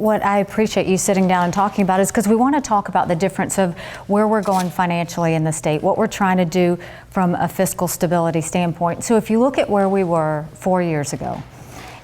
what I appreciate you sitting down and talking about is because we want to talk about the difference of where we're going financially in the state, what we're trying to do from a fiscal stability standpoint. So if you look at where we were 4 years ago,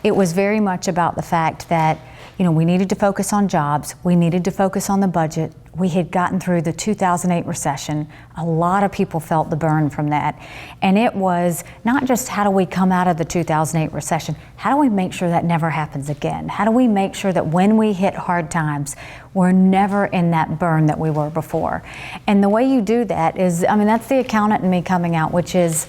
it was very much about the fact that we needed to focus on jobs, we needed to focus on the budget. We had gotten through the 2008 recession. A lot of people felt the burn from that. And it was not just how do we come out of the 2008 recession, how do we make sure that never happens again? How do we make sure that when we hit hard times, we're never in that burn that we were before? And the way you do that is, that's the accountant in me coming out, which is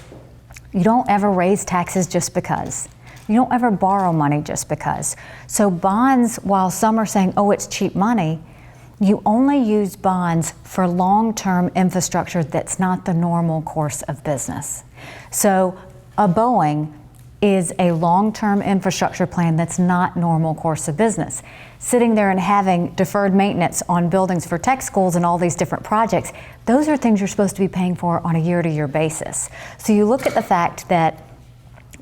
you don't ever raise taxes just because. You don't ever borrow money just because. So bonds, while some are saying, oh, it's cheap money, you only use bonds for long-term infrastructure that's not the normal course of business. So a Boeing is a long-term infrastructure plan that's not normal course of business. Sitting there and having deferred maintenance on buildings for tech schools and all these different projects, those are things you're supposed to be paying for on a year-to-year basis. So you look at the fact that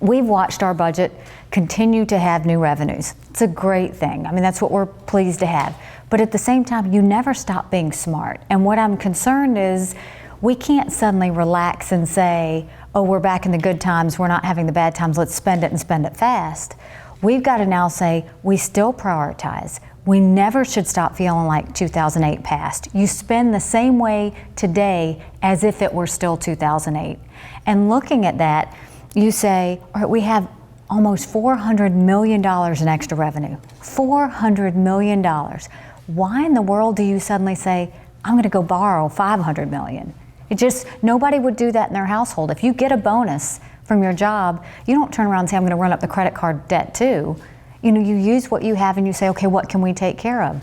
we've watched our budget continue to have new revenues. It's a great thing. That's what we're pleased to have. But at the same time, you never stop being smart. And what I'm concerned is we can't suddenly relax and say, oh, we're back in the good times, we're not having the bad times, let's spend it and spend it fast. We've got to now say, we still prioritize. We never should stop feeling like 2008 passed. You spend the same way today as if it were still 2008. And looking at that, you say, all right, we have almost $400 million in extra revenue. $400 million. Why in the world do you suddenly say, I'm going to go borrow $500 million? Nobody would do that in their household. If you get a bonus from your job, you don't turn around and say, I'm going to run up the credit card debt too. You use what you have and you say, okay, what can we take care of?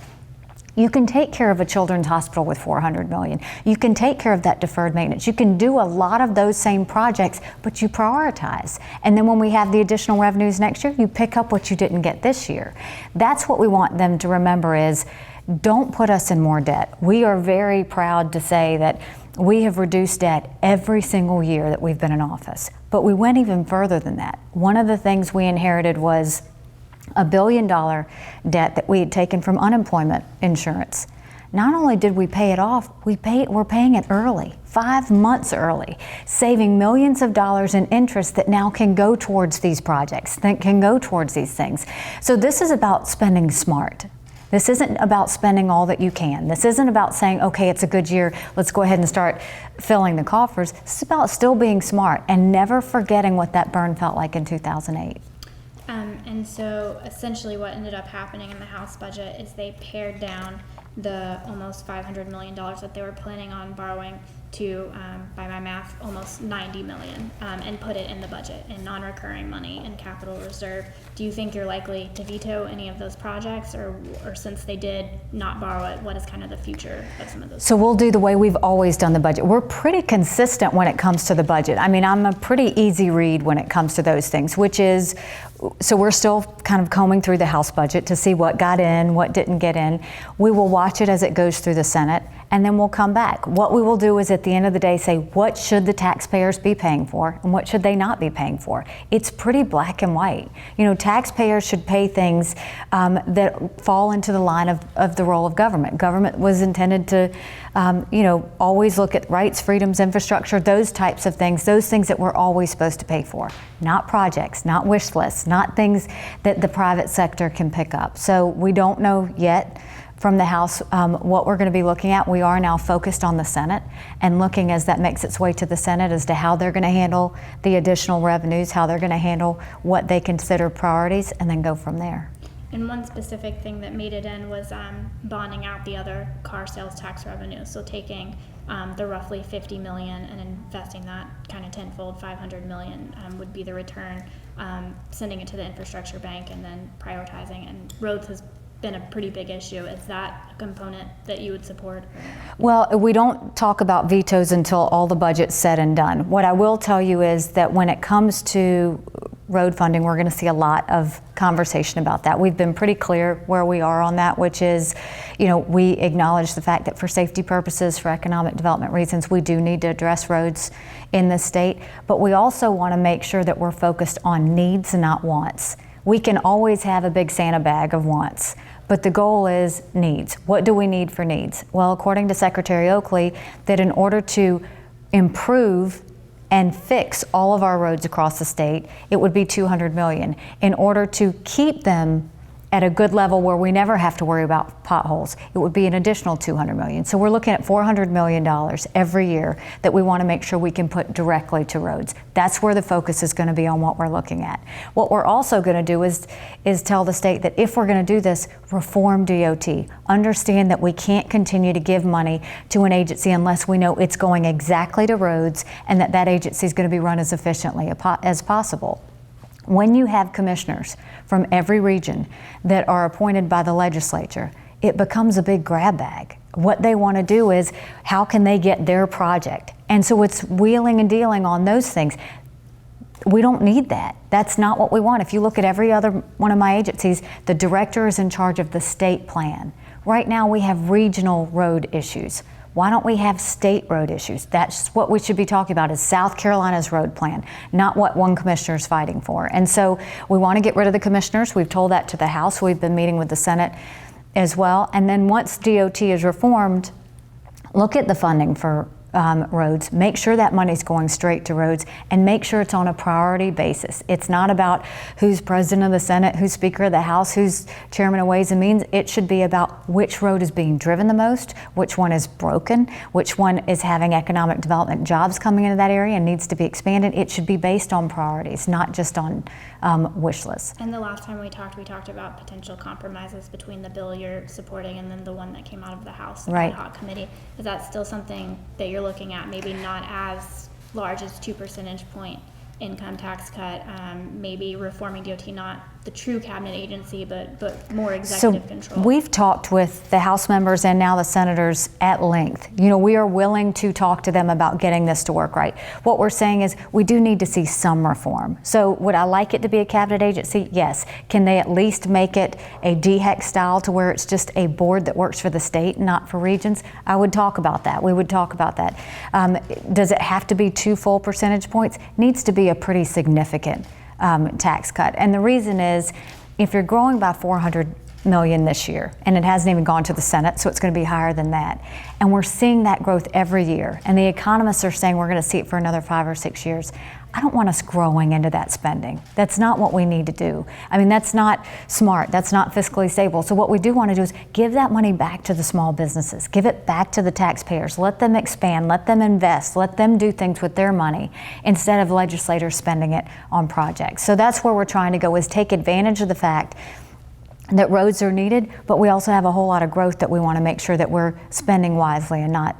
You can take care of a children's hospital with $400 million. You can take care of that deferred maintenance. You can do a lot of those same projects, but you prioritize. And then when we have the additional revenues next year, you pick up what you didn't get this year. That's what we want them to remember is, don't put us in more debt. We are very proud to say that we have reduced debt every single year that we've been in office. But we went even further than that. One of the things we inherited was $1 billion debt that we had taken from unemployment insurance. Not only did we pay it off, we're paying it early, 5 months early, saving millions of dollars in interest that now can go towards these projects, that can go towards these things. So this is about spending smart. This isn't about spending all that you can. This isn't about saying, okay, it's a good year, let's go ahead and start filling the coffers. It's about still being smart and never forgetting what that burn felt like in 2008. And so essentially what ended up happening in the House budget is they pared down the almost $500 million that they were planning on borrowing to, by my math, almost $90 million, and put it in the budget in non-recurring money and capital reserve. Do you think you're likely to veto any of those projects, or since they did not borrow it, what is kind of the future of some of those? So we'll do the way we've always done the budget. We're pretty consistent when it comes to the budget. I'm a pretty easy read when it comes to those things, which is, so we're still kind of combing through the House budget to see what got in, what didn't get in. We will watch it as it goes through the Senate, and then we'll come back. What we will do is at the end of the day say, what should the taxpayers be paying for and what should they not be paying for? It's pretty black and white. Taxpayers should pay things that fall into the line of the role of government. Government was intended to always look at rights, freedoms, infrastructure, those types of things, those things that we're always supposed to pay for. Not projects, not wish lists, not things that the private sector can pick up. So we don't know yet from the House what we're going to be looking at. We are now focused on the Senate and looking as that makes its way to the Senate as to how they're going to handle the additional revenues, how they're going to handle what they consider priorities, and then go from there. And one specific thing that made it in was bonding out the other car sales tax revenue. So taking the roughly $50 million and investing that kind of tenfold, $500 million would be the return, sending it to the infrastructure bank and then prioritizing. And roads has been a pretty big issue. Is that a component that you would support? Well, we don't talk about vetoes until all the budget's said and done. What I will tell you is that when it comes to road funding, we're going to see a lot of conversation about that. We've been pretty clear where we are on that, which is, we acknowledge the fact that for safety purposes, for economic development reasons, we do need to address roads in the state, but we also want to make sure that we're focused on needs and not wants. We can always have a big Santa bag of wants, but the goal is needs. What do we need for needs? Well, according to Secretary Oakley, that in order to improve and fix all of our roads across the state, it would be $200 million. In order to keep them at a good level where we never have to worry about potholes, it would be an additional $200 million. So we're looking at $400 million every year that we want to make sure we can put directly to roads. That's where the focus is going to be on what we're looking at. What we're also going to do is tell the state that if we're going to do this, reform DOT. Understand that we can't continue to give money to an agency unless we know it's going exactly to roads and that that agency is going to be run as efficiently as possible. When you have commissioners from every region that are appointed by the legislature, it becomes a big grab bag. What they want to do is, how can they get their project? And so it's wheeling and dealing on those things. We don't need that. That's not what we want. If you look at every other one of my agencies, the director is in charge of the state plan. Right now we have regional road issues. Why don't we have state road issues? That's what we should be talking about, is South Carolina's road plan, not what one commissioner is fighting for. And so we want to get rid of the commissioners. We've told that to the House. We've been meeting with the Senate as well. And then once DOT is reformed, look at the funding for roads, make sure that money's going straight to roads, and make sure it's on a priority basis. It's not about who's president of the Senate, who's speaker of the House, who's chairman of Ways and Means. It should be about which road is being driven the most, which one is broken, which one is having economic development jobs coming into that area and needs to be expanded. It should be based on priorities, not just on wish lists. And the last time we talked about potential compromises between the bill you're supporting and then the one that came out of the House Right. ad hoc committee. Is that still something that you're looking at? Maybe not as large as 2 percentage point income tax cut, maybe reforming DOT, not the true cabinet agency, but more executive control. We've talked with the House members and now the senators at length. You know, we are willing to talk to them about getting this to work right. What we're saying is we do need to see some reform. So would I like it to be a cabinet agency? Yes. Can they at least make it a DHEC style to where it's just a board that works for the state, not for regions? I would talk about that. We would talk about that. Does it have to be 2 full percentage points? Needs to be a pretty significant tax cut. And the reason is, if you're growing by $400 million this year, and it hasn't even gone to the Senate, so it's going to be higher than that, and we're seeing that growth every year, and the economists are saying we're going to see it for another 5 or 6 years, I don't want us growing into that spending. That's not what we need to do. I mean, that's not smart. That's not fiscally stable. So what we do want to do is give that money back to the small businesses. Give it back to the taxpayers. Let them expand. Let them invest. Let them do things with their money instead of legislators spending it on projects. So that's where we're trying to go, is take advantage of the fact that roads are needed, but we also have a whole lot of growth that we want to make sure that we're spending wisely and not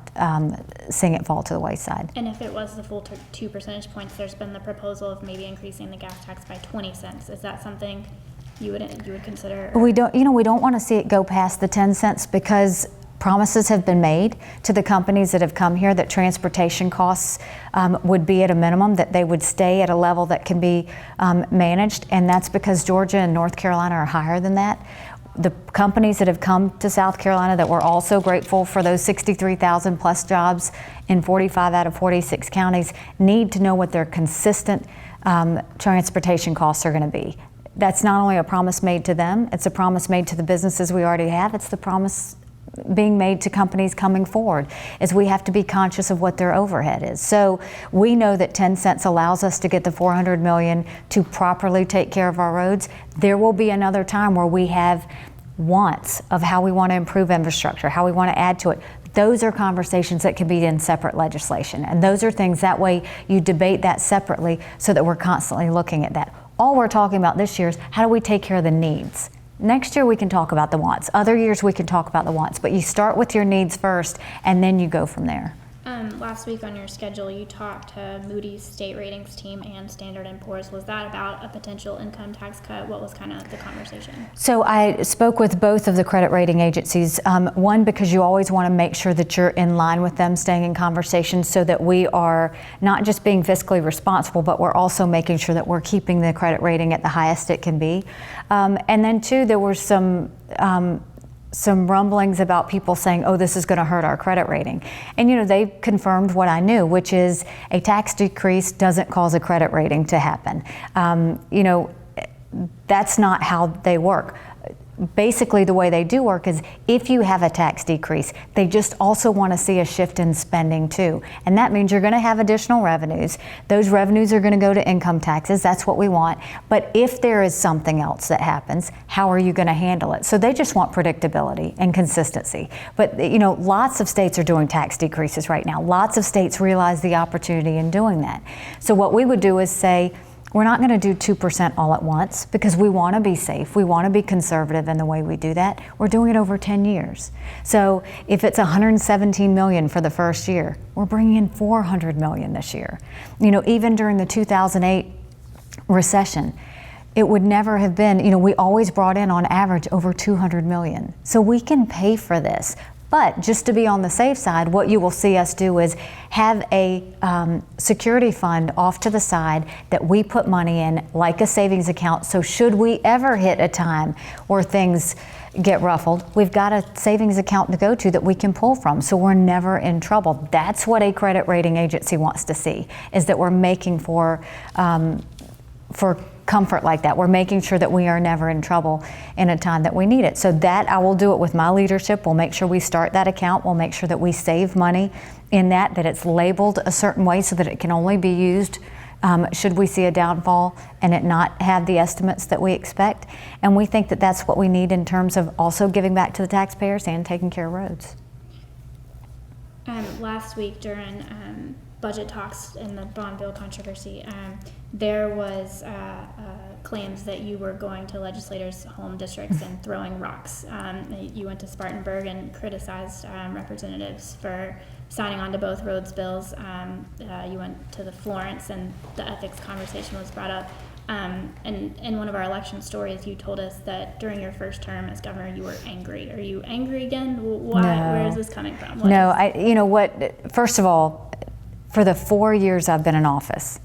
seeing it fall to the wayside. And if it was the full 2 percentage points, there's been the proposal of maybe increasing the gas tax by 20 cents. Is that something you would consider? We don't want to see it go past the 10 cents because promises have been made to the companies that have come here that transportation costs would be at a minimum, that they would stay at a level that can be managed, and that's because Georgia and North Carolina are higher than that. The companies that have come to South Carolina that we're also grateful for those 63,000 plus jobs in 45 out of 46 counties need to know what their consistent transportation costs are going to be. That's not only a promise made to them, it's a promise made to the businesses we already have, it's the promise being made to companies coming forward, is we have to be conscious of what their overhead is. So we know that 10 cents allows us to get the $400 million to properly take care of our roads. There will be another time where we have wants of how we want to improve infrastructure, how we want to add to it. Those are conversations that can be in separate legislation. And those are things, that way you debate that separately so that we're constantly looking at that. All we're talking about this year is how do we take care of the needs? Next year we can talk about the wants. Other years we can talk about the wants, but you start with your needs first and then you go from there. Last week on your schedule, you talked to Moody's state ratings team and Standard & Poor's. Was that about a potential income tax cut? What was kind of the conversation? So I spoke with both of the credit rating agencies. One, because you always want to make sure that you're in line with them, staying in conversation so that we are not just being fiscally responsible, but we're also making sure that we're keeping the credit rating at the highest it can be. And then two, there were some rumblings about people saying, oh, this is going to hurt our credit rating. And, you know, they confirmed what I knew, which is a tax decrease doesn't cause a credit rating to happen. You know, that's not how they work. basically the way they do work is if you have a tax decrease, they just also want to see a shift in spending too. And that means you're going to have additional revenues. Those revenues are going to go to income taxes. That's what we want. But if there is something else that happens, how are you going to handle it? So they just want predictability and consistency. But lots of states are doing tax decreases right now. Lots of states realize the opportunity in doing that. So what we would do is say, we're not going to do 2% all at once because we want to be safe. We want to be conservative in the way we do that. We're doing it over 10 years. So if it's 117 million for the first year, we're bringing in 400 million this year. Even during the 2008 recession, it would never have been, we always brought in on average over 200 million. So we can pay for this. But just to be on the safe side, what you will see us do is have a security fund off to the side that we put money in, like a savings account. So should we ever hit a time where things get ruffled, we've got a savings account to go to that we can pull from, so we're never in trouble. That's what a credit rating agency wants to see, is that we're making for comfort like that. We're making sure that we are never in trouble in a time that we need it. So that I will do it with my leadership. We'll make sure we start that account. We'll make sure that we save money in that it's labeled a certain way so that it can only be used should we see a downfall and it not have the estimates that we expect. And we think that that's what we need in terms of also giving back to the taxpayers and taking care of roads. Last week during budget talks in the bond bill controversy, there was claims that you were going to legislators' home districts and throwing rocks. You went to Spartanburg and criticized representatives for signing on to both roads bills. You went to the Florence and the ethics conversation was brought up. And in one of our election stories, you told us that during your first term as governor, you were angry. Are you angry again? Why? No. Where is this coming from? First of all, for the 4 years I've been in office,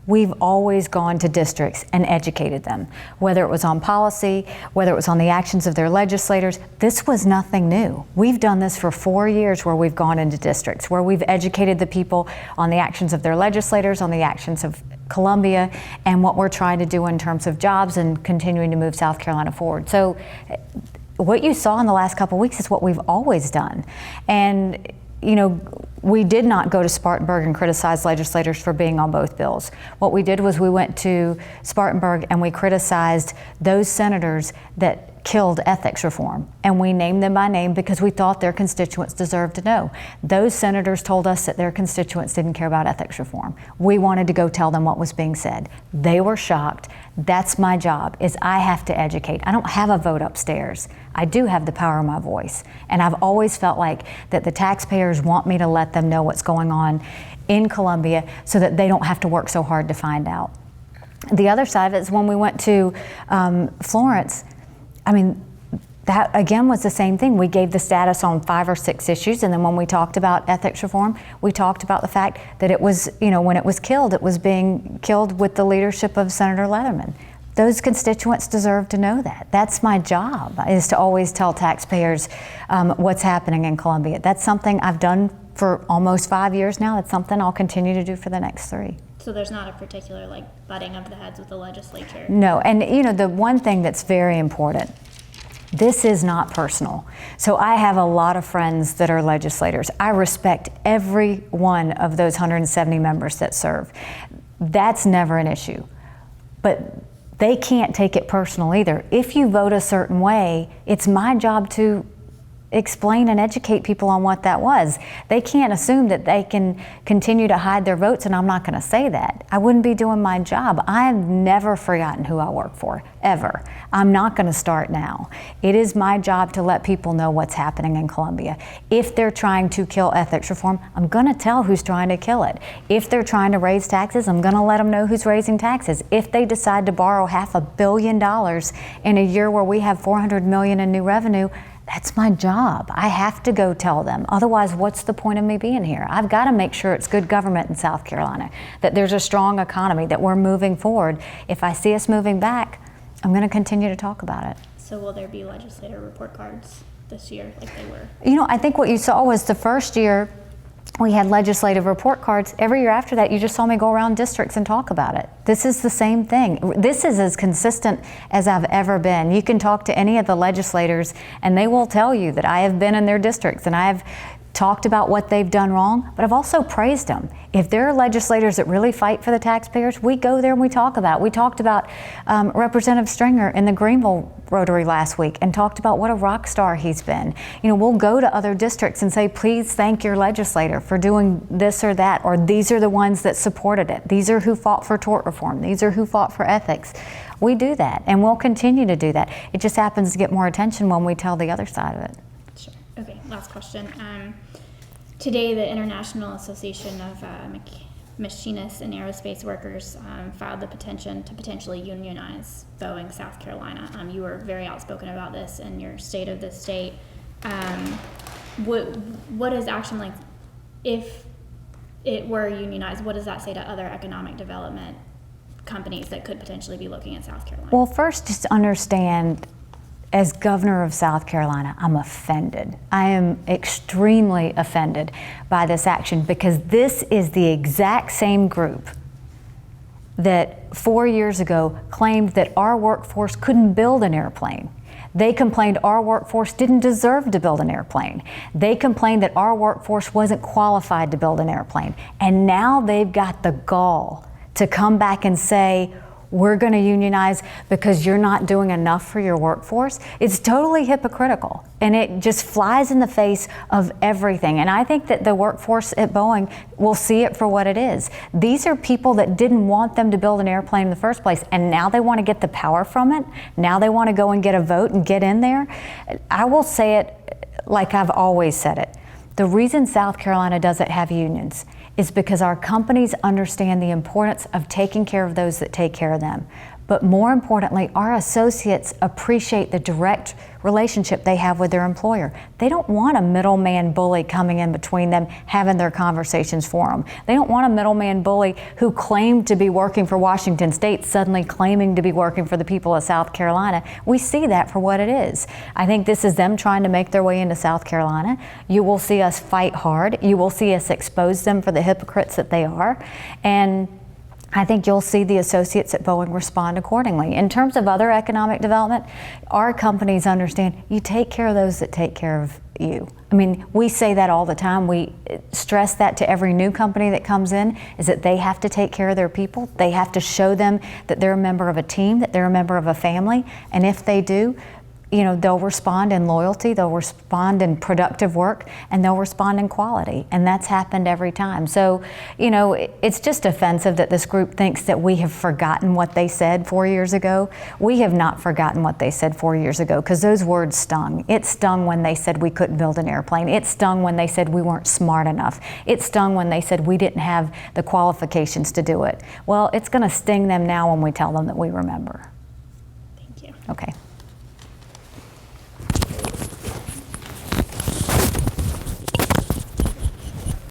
we've always gone to districts and educated them, whether it was on policy, whether it was on the actions of their legislators. This was nothing new. We've done this for 4 years where we've gone into districts, where we've educated the people on the actions of their legislators, on the actions of Columbia, and what we're trying to do in terms of jobs and continuing to move South Carolina forward. So what you saw in the last couple of weeks is what we've always done. And we did not go to Spartanburg and criticize legislators for being on both bills. What we did was we went to Spartanburg and we criticized those senators that killed ethics reform. And we named them by name because we thought their constituents deserved to know. Those senators told us that their constituents didn't care about ethics reform. We wanted to go tell them what was being said. They were shocked. That's my job, is I have to educate. I don't have a vote upstairs. I do have the power of my voice. And I've always felt like that the taxpayers want me to let them know what's going on in Columbia so that they don't have to work so hard to find out. The other side of it is when we went to Florence, that again was the same thing. We gave the status on 5 or 6 issues, and then when we talked about ethics reform, we talked about the fact that it was, when it was killed, it was being killed with the leadership of Senator Leatherman. Those constituents deserve to know that. That's my job, is to always tell taxpayers what's happening in Columbia. That's something I've done for almost 5 years now. It's something I'll continue to do for the next 3. So there's not a particular butting of the heads with the legislature? No, and the one thing that's very important, this is not personal. So I have a lot of friends that are legislators. I respect every one of those 170 members that serve. That's never an issue. But they can't take it personal either. If you vote a certain way, it's my job to explain and educate people on what that was. They can't assume that they can continue to hide their votes, and I'm not going to say that. I wouldn't be doing my job. I have never forgotten who I work for, ever. I'm not going to start now. It is my job to let people know what's happening in Columbia. If they're trying to kill ethics reform, I'm going to tell who's trying to kill it. If they're trying to raise taxes, I'm going to let them know who's raising taxes. If they decide to borrow $500 million in a year where we have $400 million in new revenue, that's my job. I have to go tell them. Otherwise, what's the point of me being here? I've got to make sure it's good government in South Carolina, that there's a strong economy, that we're moving forward. If I see us moving back, I'm going to continue to talk about it. So will there be legislator report cards this year like they were? I think what you saw was the first year, we had legislative report cards. Every year after that, you just saw me go around districts and talk about it. This is the same thing. This is as consistent as I've ever been. You can talk to any of the legislators and they will tell you that I have been in their districts and I have talked about what they've done wrong, but I've also praised them. If there are legislators that really fight for the taxpayers, we go there and we talk about it. We talked about Representative Stringer in the Greenville Rotary last week and talked about what a rock star he's been. You know, we'll go to other districts and say, please thank your legislator for doing this or that, or these are the ones that supported it. These are who fought for tort reform. These are who fought for ethics. We do that and we'll continue to do that. It just happens to get more attention when we tell the other side of it. Sure. Okay, last question. Today, the International Association of Machinists and Aerospace Workers filed the petition to potentially unionize Boeing, South Carolina. You were very outspoken about this in your State of the State. What is action like if it were unionized? What does that say to other economic development companies that could potentially be looking at South Carolina? Well, first, just understand, as governor of South Carolina, I'm offended. I am extremely offended by this action because this is the exact same group that 4 years ago claimed that our workforce couldn't build an airplane. They complained our workforce didn't deserve to build an airplane. They complained that our workforce wasn't qualified to build an airplane. And now they've got the gall to come back and say, we're going to unionize because you're not doing enough for your workforce. It's totally hypocritical and it just flies in the face of everything. And I think that the workforce at Boeing will see it for what it is. These are people that didn't want them to build an airplane in the first place, and now they want to get the power from it. Now they want to go and get a vote and get in there. I will say it like I've always said it. The reason South Carolina doesn't have unions is because our companies understand the importance of taking care of those that take care of them. But more importantly, our associates appreciate the direct relationship they have with their employer. They don't want a middleman bully coming in between them, having their conversations for them. They don't want a middleman bully who claimed to be working for Washington State suddenly claiming to be working for the people of South Carolina. We see that for what it is. I think this is them trying to make their way into South Carolina. You will see us fight hard. You will see us expose them for the hypocrites that they are. And I think you'll see the associates at Boeing respond accordingly. In terms of other economic development, our companies understand you take care of those that take care of you. I mean, we say that all the time. We stress that to every new company that comes in, is that they have to take care of their people. They have to show them that they're a member of a team, that they're a member of a family. And if they do, you know, they'll respond in loyalty, they'll respond in productive work, and they'll respond in quality. And that's happened every time. So, you know, it's just offensive that this group thinks that we have forgotten what they said 4 years ago. We have not forgotten what they said 4 years ago, because those words stung. It stung when they said we couldn't build an airplane. It stung when they said we weren't smart enough. It stung when they said we didn't have the qualifications to do it. Well, it's going to sting them now when we tell them that we remember. Thank you. Okay.